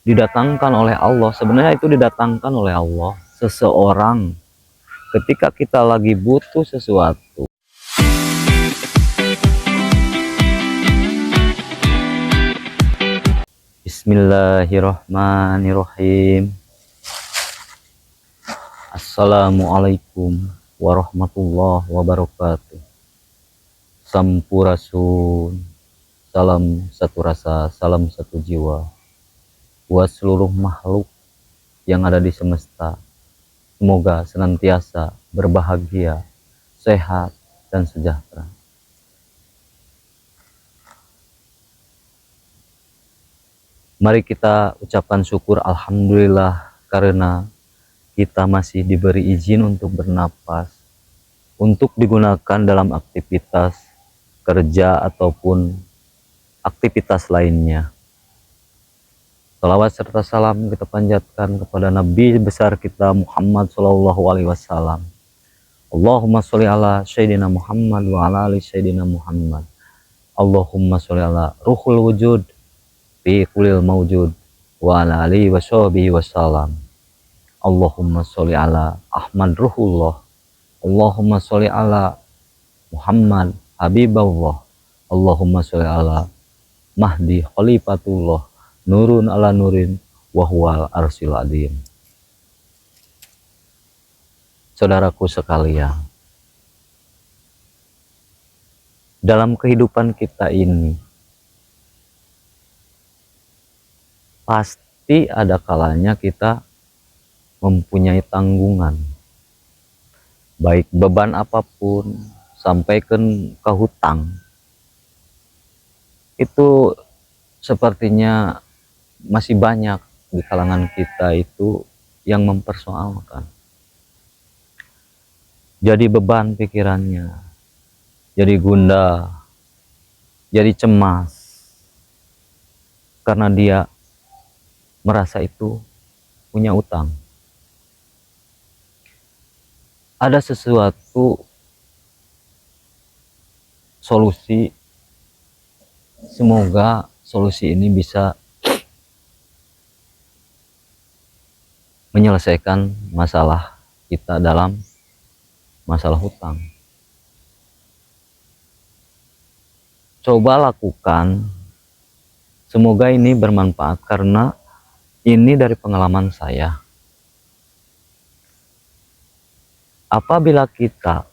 didatangkan oleh Allah. Sebenarnya itu didatangkan oleh Allah. Seseorang ketika kita lagi butuh sesuatu. Bismillahirrahmanirrahim. Assalamualaikum warahmatullahi wabarakatuh. Sampurasun. Salam satu rasa, salam satu jiwa buat seluruh makhluk yang ada di semesta. Semoga senantiasa berbahagia, sehat, dan sejahtera. Mari kita ucapkan syukur alhamdulillah karena kita masih diberi izin untuk bernapas, untuk digunakan dalam aktivitas kerja ataupun aktivitas lainnya. Salawat serta salam kita panjatkan kepada Nabi besar kita Muhammad SAW. Allahumma sholli ala Sayyidina Muhammad wa ala ali Sayyidina Muhammad. Allahumma sholli ala ruhul wujud fi kulil mawjud wa ala alihi wa sahbihi wassalam. Allahumma sholli ala Ahmad Ruhullah. Allahumma sholli ala Muhammad Habibullah. Allahumma sholli ala Mahdi Khalifatullah. Nurun ala nurin wahwal arsil adim. Saudaraku sekalian, dalam kehidupan kita ini pasti ada kalanya kita mempunyai tanggungan, baik beban apapun sampai ke hutang. Itu sepertinya masih banyak di kalangan kita itu yang mempersoalkan. Jadi beban pikirannya, jadi gundah, jadi cemas, karena dia merasa itu punya utang. Ada sesuatu solusi, semoga solusi ini bisa menyelesaikan masalah kita dalam masalah hutang. Coba lakukan, semoga ini bermanfaat karena ini dari pengalaman saya. Apabila kita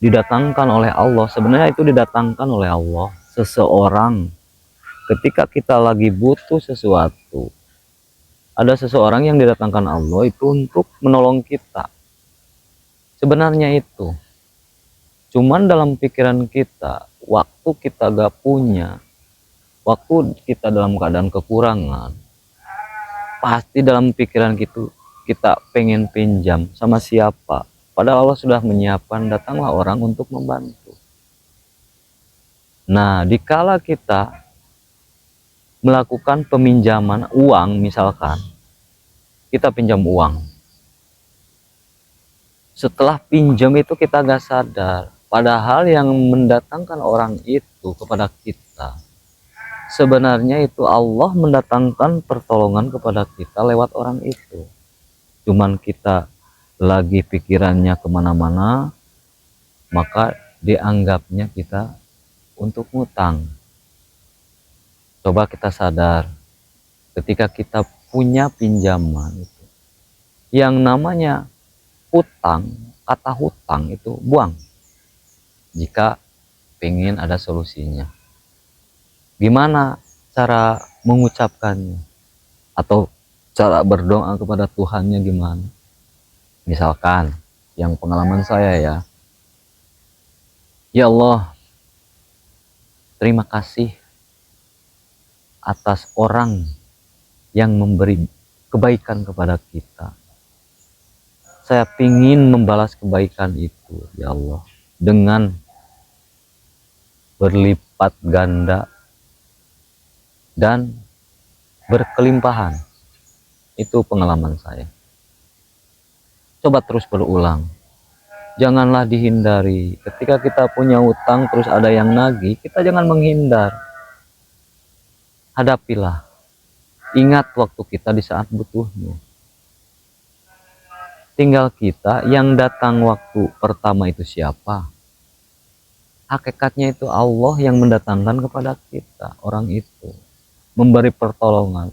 didatangkan oleh Allah, sebenarnya itu didatangkan oleh Allah, seseorang ketika kita lagi butuh sesuatu. Ada seseorang yang didatangkan Allah itu untuk menolong kita. Sebenarnya itu. Cuman dalam pikiran kita, waktu kita gak punya, waktu kita dalam keadaan kekurangan, pasti dalam pikiran kita pengen pinjam sama siapa. Padahal Allah sudah menyiapkan, datanglah orang untuk membantu. Nah, dikala kita melakukan peminjaman uang, misalkan kita pinjam uang, setelah pinjam itu kita gak sadar, padahal yang mendatangkan orang itu kepada kita, sebenarnya itu Allah mendatangkan pertolongan kepada kita lewat orang itu. Cuman kita lagi pikirannya kemana-mana, maka dianggapnya kita untuk ngutang. Coba kita sadar, ketika kita punya pinjaman itu, yang namanya hutang, kata hutang itu buang jika pengen ada solusinya. Gimana cara mengucapkannya atau cara berdoa kepada Tuhannya gimana? Misalkan yang pengalaman saya ya Allah, terima kasih atas orang yang memberi kebaikan kepada kita. Saya ingin membalas kebaikan itu, ya Allah, dengan berlipat ganda dan berkelimpahan. Itu pengalaman saya. Coba terus berulang. Janganlah dihindari. Ketika kita punya utang terus ada yang nagih, kita jangan menghindar. Hadapilah. ingat waktu kita di saat butuhnya. Tinggal kita yang datang waktu pertama itu siapa. Hakikatnya itu Allah yang mendatangkan kepada kita orang itu, memberi pertolongan.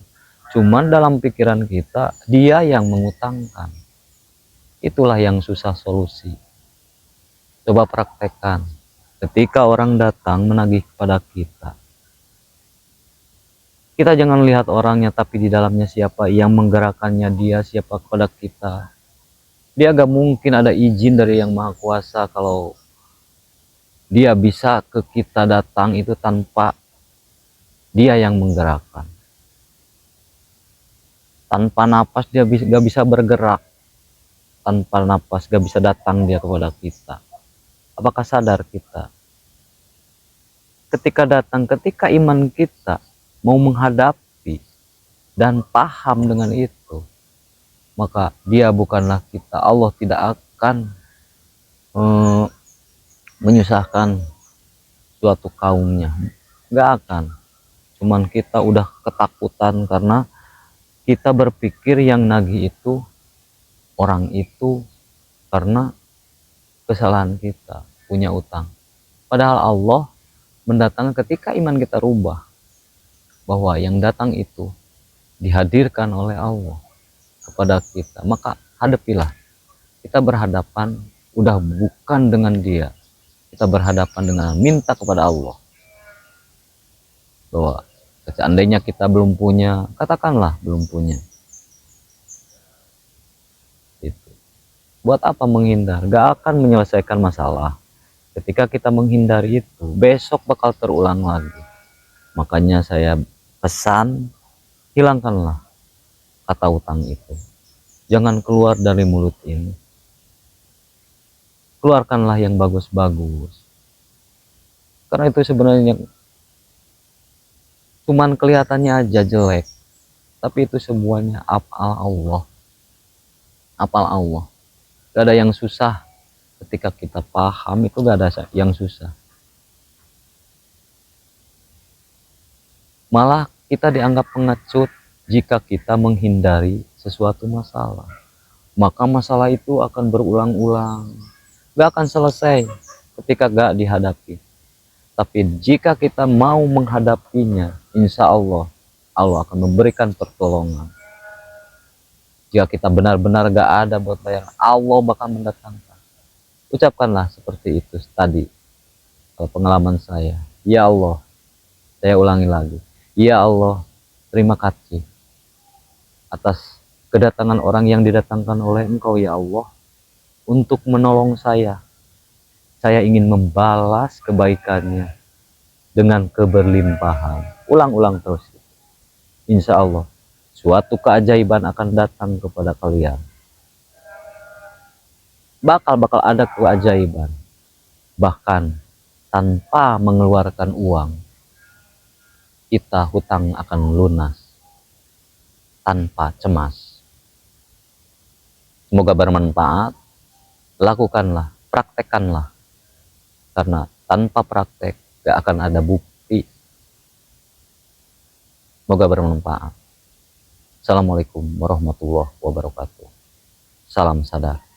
Cuman dalam pikiran kita dia yang mengutangkan. Itulah yang susah solusi. Coba praktekkan. Ketika orang datang menagih kepada kita, kita jangan lihat orangnya, tapi di dalamnya siapa yang menggerakkannya, dia siapa kepada kita. Dia gak mungkin ada izin dari Yang Maha Kuasa kalau dia bisa ke kita datang itu tanpa dia yang menggerakkan. Tanpa napas dia gak bisa bergerak. Tanpa napas gak bisa datang dia kepada kita. Apakah sadar kita? Ketika datang, ketika iman kita mau menghadapi dan paham dengan itu, maka dia bukanlah kita. Allah tidak akan menyusahkan suatu kaumnya, nggak akan. Cuman kita udah ketakutan karena kita berpikir yang nagih itu orang itu karena kesalahan kita punya utang. Padahal Allah mendatangkan ketika iman kita rubah, bahwa yang datang itu dihadirkan oleh Allah kepada kita, maka hadapilah. Kita berhadapan udah bukan dengan dia, kita berhadapan dengan minta kepada Allah. Bahwa seandainya kita belum punya, katakanlah belum punya, itu buat apa menghindar? Gak akan menyelesaikan masalah. Ketika kita menghindari itu, besok bakal terulang lagi. Makanya saya pesan, hilangkanlah kata utang itu. Jangan keluar dari mulut ini. Keluarkanlah yang bagus-bagus. Karena itu sebenarnya cuman kelihatannya aja jelek, tapi itu semuanya apal Allah. Apal Allah. Gak ada yang susah. Ketika kita paham itu gak ada yang susah. Malah kita dianggap pengecut jika kita menghindari sesuatu masalah. Maka masalah itu akan berulang-ulang. Gak akan selesai ketika gak dihadapi. Tapi jika kita mau menghadapinya, insya Allah, Allah akan memberikan pertolongan. Jika kita benar-benar gak ada buat bayar, Allah bakal mendatangkan. Ucapkanlah seperti itu tadi. Pengalaman saya. Ya Allah, saya ulangi lagi. Ya Allah, terima kasih atas kedatangan orang yang didatangkan oleh Engkau ya Allah untuk menolong saya. Saya ingin membalas kebaikannya dengan keberlimpahan. Ulang-ulang terus. Insya Allah, suatu keajaiban akan datang kepada kalian. Bakal ada keajaiban. Bahkan tanpa mengeluarkan uang, kita hutang akan lunas tanpa cemas. Semoga bermanfaat. Lakukanlah, praktekkanlah. Karena tanpa praktek gak akan ada bukti. Semoga bermanfaat. Assalamualaikum warahmatullahi wabarakatuh. Salam sadar.